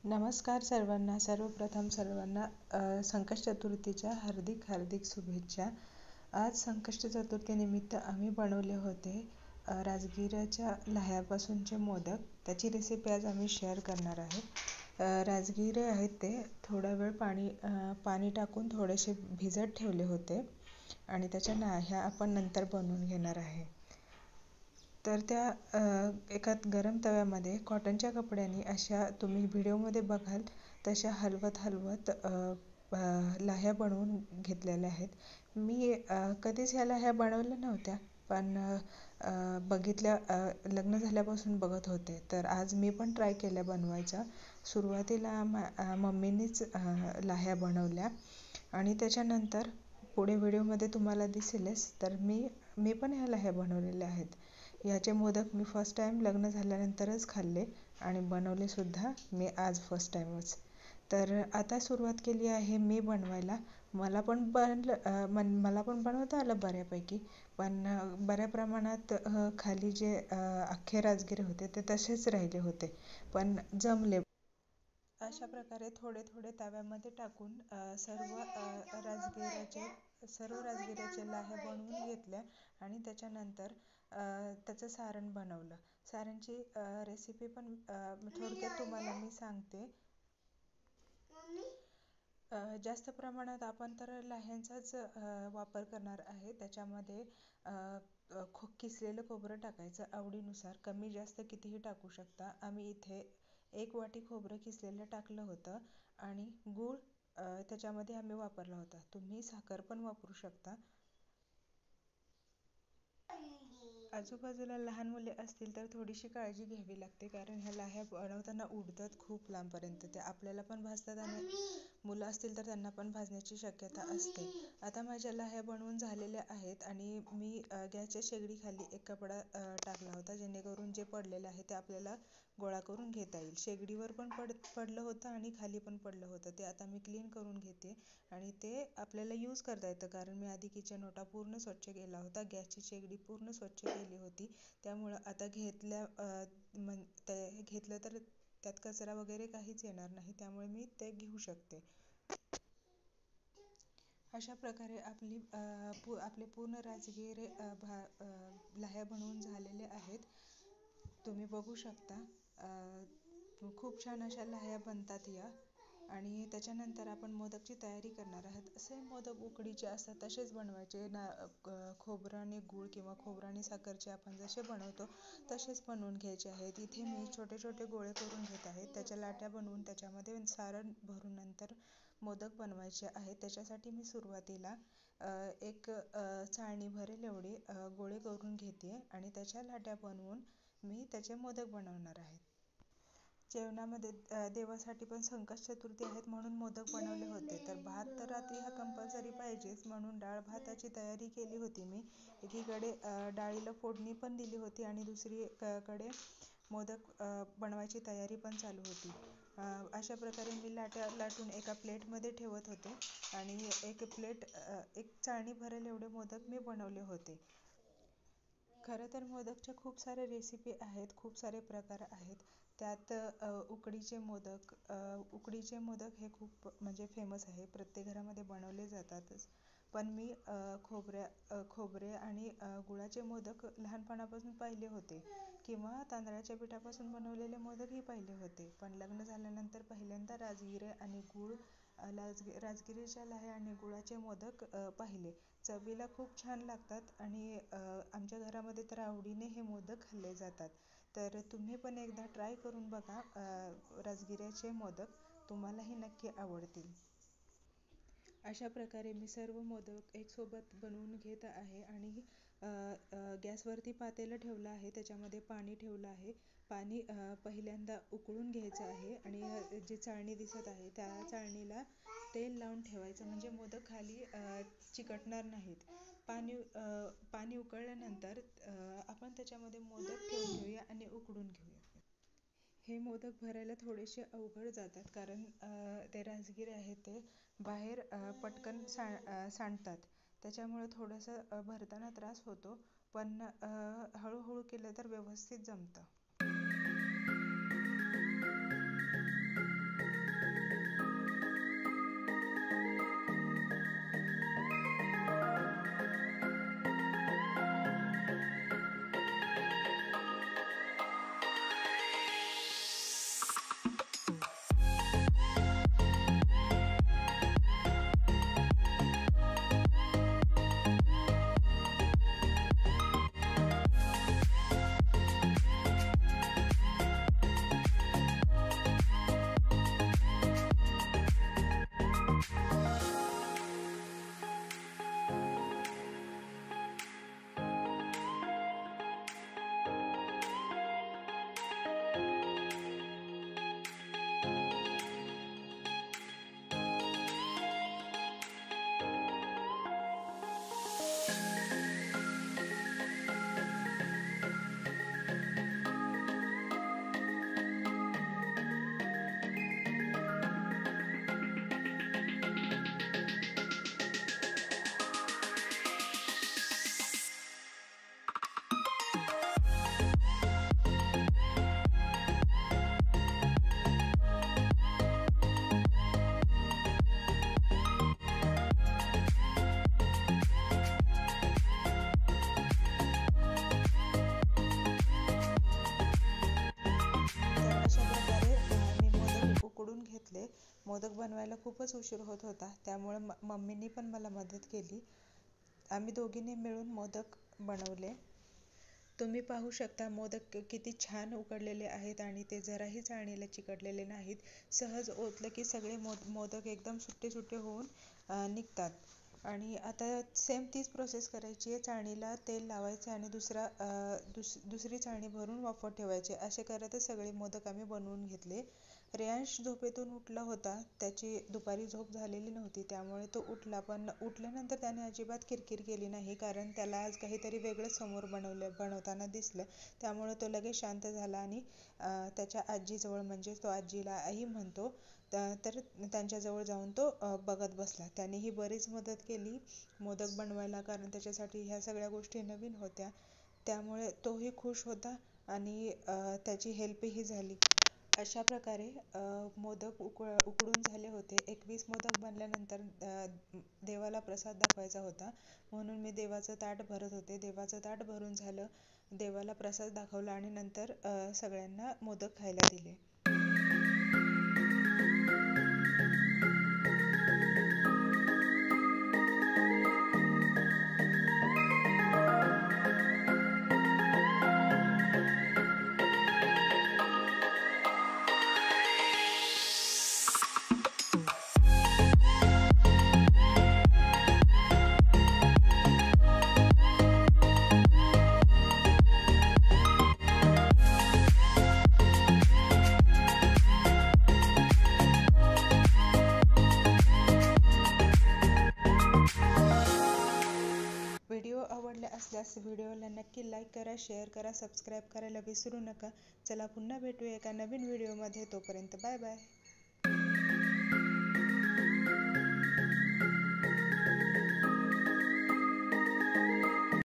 नमस्कार सर्वांना. सर्वप्रथम सर्वांना संकष्ट चतुर्थीच्या हार्दिक शुभेच्छा. आज संकष्ट चतुर्थीनिमित्त आम्ही बनवले होते राजगिऱ्याच्या लाह्यापासूनचे मोदक. त्याची रेसिपी आज आम्ही शेअर करणार आहे. राजगिरे आहेत ते थोडा वेळ पाणी टाकून थोडेसे भिजत ठेवले होते आणि त्याच्या लाह्या आपण नंतर बनवून घेणार आहे. तर त्या एका गरम तव्यामध्ये कॉटनच्या कपड्याने अशा तुम्ही व्हिडिओमध्ये बघाल तशा हलवत लाह्या बनवून घेतलेल्या आहेत. मी कधीच ह्या लाह्या बनवल्या नव्हत्या, पण बघितल्या लग्न झाल्यापासून बघत होते. तर आज मी पण ट्राय केल्या बनवायचा. सुरुवातीला मम्मीनीच लाह्या बनवल्या आणि त्याच्यानंतर पुढे व्हिडिओमध्ये तुम्हाला दिसेलच. तर मी पण ह्या लाह्या बनवलेल्या आहेत. ह्याचे मोदक मी फर्स्ट टाईम लग्न झाल्यानंतरच खाल्ले आणि बनवले सुद्धा मी आज फर्स्ट टाईमच. तर आता सुरुवात केली आहे मी बनवायला. मला पण बनवता आलं बऱ्यापैकी, पण बऱ्या प्रमाणात खाली जे अख्खे राजगिरे होते ते तसेच राहिले होते, पण जमले. अशा प्रकारे थोडे तव्यामध्ये टाकून सर्व राजगिऱ्याचे लाह्या बनवून घेतल्या आणि त्याच्यानंतर त्याचं सारण बनवलं. सारणची रेसिपी पण थोडक्यात तुम्हाला मी सांगते. जास्त प्रमाणात आपण तर लाह्यांचाच वापर करणार आहे. त्याच्यामध्ये किसलेलं खोबरं टाकायचं आवडीनुसार, कमी जास्त कितीही टाकू शकता. आम्ही इथे 1 वाटी खोबरं किसलेलं टाकलं होतं आणि गूळ त्याच्यामध्ये आम्ही वापरला होता. तुम्ही साखर पण वापरू शकता. आजूबाजूला लहान मुले असतील तर थोडीशी काळजी घ्यावी लागते, कारण ह्या लाह्या बनवताना उडतात खूप लांबपर्यंत. ते आपल्याला पण भाजतात आणि मुलं असतील तर त्यांना पण भाजण्याची शक्यता असते. आता माझ्या लाह्या बनवून झालेल्या आहेत आणि मी गॅसच्या शेगडीखाली एक कपडा टाकला होता, जेणेकरून जे पडलेलं आहे ते आपल्याला गोळा करून घेता येईल. शेगडीवर पण पडलं होतं आणि खाली पण पडलं होतं. ते आता मी क्लीन करून घेते आणि ते आपल्याला यूज करता येतं, कारण मी आधी किचन ओटा पूर्ण स्वच्छ केला होता, गॅसची शेगडी पूर्ण स्वच्छ केली होती. त्यामुळं आता घेतलं तर त्यात कचरा वगैरे काहीच येणार नाही, त्यामुळे मी ते घेऊ शकते. अशा प्रकारे आपले पूर्ण राजगिरे लाह्या बनवून झालेले आहेत. तुम्ही बघू शकता. खूप छान अशा लाह्या बनतात या. आणि त्याच्यानंतर आपण मोदकची तयारी करणार आहोत. असे मोदक उकडीचे असतात तसेच बनवायचे खोबरं आणि गूळ किंवा खोबरं आणि साखरचे आपण जसे बनवतो तसेच बनवून घ्यायचे आहेत. इथे मी छोटे गोळे करून घेत आहे. त्याच्या लाट्या बनवून त्याच्यामध्ये सारण भरून नंतर मोदक बनवायचे आहेत. त्याच्यासाठी मी सुरुवातीला एक चाळणी भरेल एवढे गोळे करून घेते आणि त्याच्या लाट्या बनवून मी त्याचे मोदक बनवणार आहे. जेवणामध्ये देवासाठी पण संकष्ट चतुर्थी आहेत म्हणून मोदक बनवले होते. तर भात तर रात्री हा कंपल्सरी पाहिजेच, म्हणून डाळ भाताची तयारी केली होती मी. एकीकडे डाळीला फोडणी पण दिली होती आणि दुसरीकडे मोदक बनवायची तयारी पण चालू होती. अशा प्रकारे मी लाट्या लाटून एका प्लेटमध्ये ठेवत होते आणि एक चाळणी भरेल एवढे मोदक मी बनवले होते. खरं तर मोदकच्या खूप सारे रेसिपी आहेत, खूप सारे प्रकार आहेत. त्यात उकडीचे मोदक हे खूप म्हणजे फेमस आहे, प्रत्येक घरामध्ये बनवले जातातच. पण मी खोबरे आणि गुळाचे मोदक लहानपणापासून पाहिले होते किंवा तांदळाच्या पिठापासून बनवलेले मोदकही पाहिले होते. पण लग्न झाल्यानंतर पहिल्यांदा राजगिरीच्या लाह्या आणि गुळाचे मोदक पाहिले. चवीला खूप छान लागतात आणि आमच्या घरामध्ये तर आवडीने हे मोदक खाल्ले जातात. तर तुम्ही पण एकदा ट्राय करून बघा राजगिऱ्याचे मोदक, तुम्हालाही नक्की आवडतील. अशा प्रकारे मी सर्व मोदक एकसोबत बनवून घेत आहे आणि गॅसवरती पातेलं ठेवलं आहे. त्याच्यामध्ये पाणी ठेवलं आहे. पाणी पहिल्यांदा उकळून घ्यायचं आहे आणि जी चाळणी दिसत आहे त्या चाळणीला तेल लावून ठेवायचं, म्हणजे मोदक खाली चिकटणार नाहीत. पाणी उकळल्यानंतर आपण त्याच्यामध्ये मोदक ठेवून घेऊया आणि उकडून घेऊया. हे मोदक भरायला थोडेसे अवघड जातात, कारण ते राजगिरे आहेत ते बाहेर पटकन सांडतात. त्याच्यामुळे थोडंसं भरताना त्रास होतो, पण हळूहळू केलं तर व्यवस्थित जमतं. मोदक बनवायला खूपच उशीर होत होता, त्यामुळे मम्मीनी पण मला मदत केली. आम्ही दोघींनी मिळून मोदक बनवले. तुम्ही पाहू शकता मोदक किती छान उकडलेले आहेत आणि ते जराही चाळणीला चिकटलेले नाहीत. सहज ओतलं की सगळे मोदक एकदम सुट्टे सुट्टे होऊन निघतात. आणि आता सेम तीच प्रोसेस करायची आहे. चाळणीला तेल लावायचे आणि दुसरी चाळणी भरून वाफवत ठेवायचे. असे करतच सगळे मोदक आम्ही बनवून घेतले. रेयांश झोपेतून उठला होता. त्याची दुपारी झोप झालेली नव्हती, त्यामुळे तो उठला. पण उठल्यानंतर त्याने अजिबात किरकिर केली नाही, कारण त्याला आज काहीतरी वेगळं समोर बनवताना दिसलं. त्यामुळे तो लगेच शांत झाला आणि त्याच्या आजीजवळ, म्हणजे तो आजीला आई म्हणतो, तर त्यांच्याजवळ जाऊन तो बघत बसला. त्यानेही बरीच मदत केली मोदक बनवायला, कारण त्याच्यासाठी ह्या सगळ्या गोष्टी नवीन होत्या. त्यामुळे तोही खुश होता आणि त्याची हेल्पही झाली. अशा प्रकारे मोदक उकडून झाले होते. 21 मोदक बनल्यानंतर देवाला प्रसाद दाखवायचा होता, म्हणून मी देवाचं ताट भरत होते. देवाचं ताट भरून झालं, देवाला प्रसाद दाखवला आणि नंतर सगळ्यांना मोदक खायला दिले. व्हिडिओ आवडला असल्यास व्हिडिओला नक्की लाईक करा, शेअर करा, सबस्क्राईब करायला विसरू नका. चला पुन्हा भेटूया एका नवीन व्हिडिओमध्ये. तोपर्यंत बाय बाय.